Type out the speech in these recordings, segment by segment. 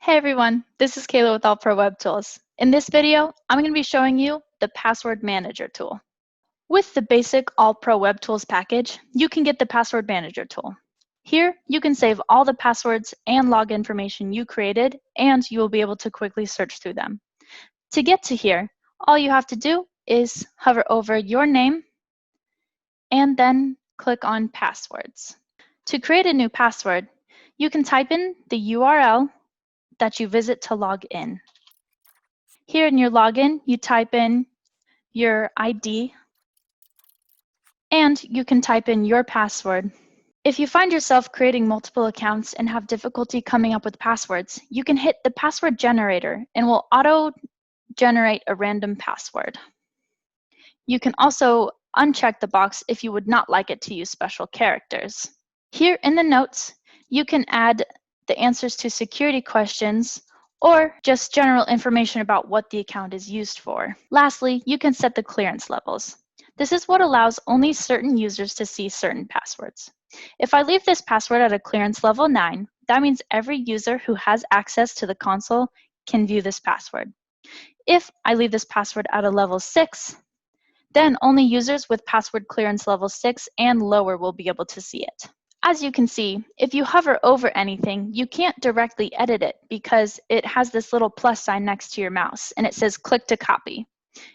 Hey everyone, this is Kayla with AllProWebTools. In this video, I'm going to be showing you the Password Manager tool. With the basic AllProWebTools package, you can get the Password Manager tool. Here, you can save all the passwords and log information you created, and you will be able to quickly search through them. To get to here, all you have to do is hover over your name and then click on Passwords. To create a new password, you can type in the URL that you visit to log in. Here in your login, you type in your ID and you can type in your password. If you find yourself creating multiple accounts and have difficulty coming up with passwords, you can hit the password generator and will auto-generate a random password. You can also uncheck the box if you would not like it to use special characters. Here in the notes, you can add the answers to security questions or just general information about what the account is used for. Lastly, you can set the clearance levels. This is what allows only certain users to see certain passwords. If I leave this password at a clearance level 9, that means every user who has access to the console can view this password. If I leave this password at a level 6, then only users with password clearance level 6 and lower will be able to see it. As you can see, if you hover over anything, you can't directly edit it because it has this little plus sign next to your mouse and it says click to copy.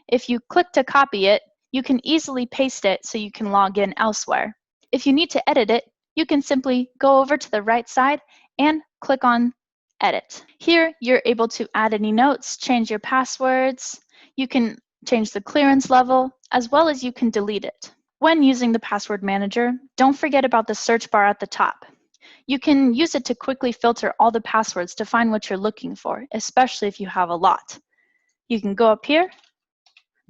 If you click to copy it, you can easily paste it so you can log in elsewhere. If you need to edit it, you can simply go over to the right side and click on Edit. Here, you're able to add any notes, change your passwords, you can change the clearance level, as well as you can delete it. When using the Password Manager, don't forget about the search bar at the top. You can use it to quickly filter all the passwords to find what you're looking for, especially if you have a lot. You can go up here,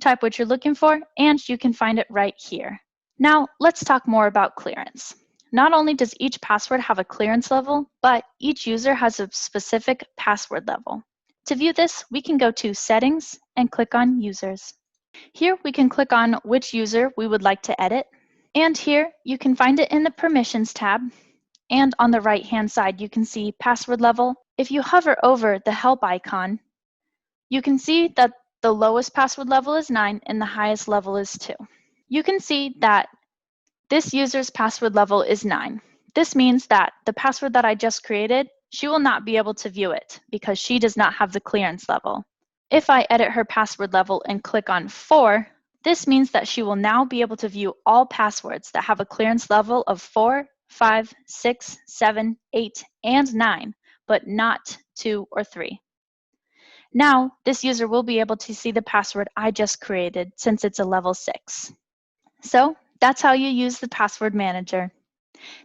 type what you're looking for, and you can find it right here. Now, let's talk more about clearance. Not only does each password have a clearance level, but each user has a specific password level. To view this, we can go to Settings and click on Users. Here we can click on which user we would like to edit. And here you can find it in the Permissions tab. And on the right-hand side, you can see password level. If you hover over the help icon, you can see that the lowest password level is 9 and the highest level is 2. You can see that this user's password level is 9. This means that the password that I just created, she will not be able to view it because she does not have the clearance level. If I edit her password level and click on 4, this means that she will now be able to view all passwords that have a clearance level of 4, 5, 6, 7, 8, and 9, but not 2 or 3. Now, this user will be able to see the password I just created since it's a level 6. So, that's how you use the Password Manager.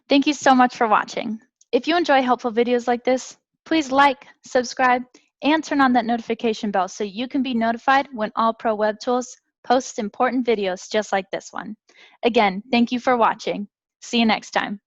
Thank you so much for watching. If you enjoy helpful videos like this, please like, subscribe, and turn on that notification bell so you can be notified when AllProWebTools posts important videos just like this one. Again, thank you for watching. See you next time.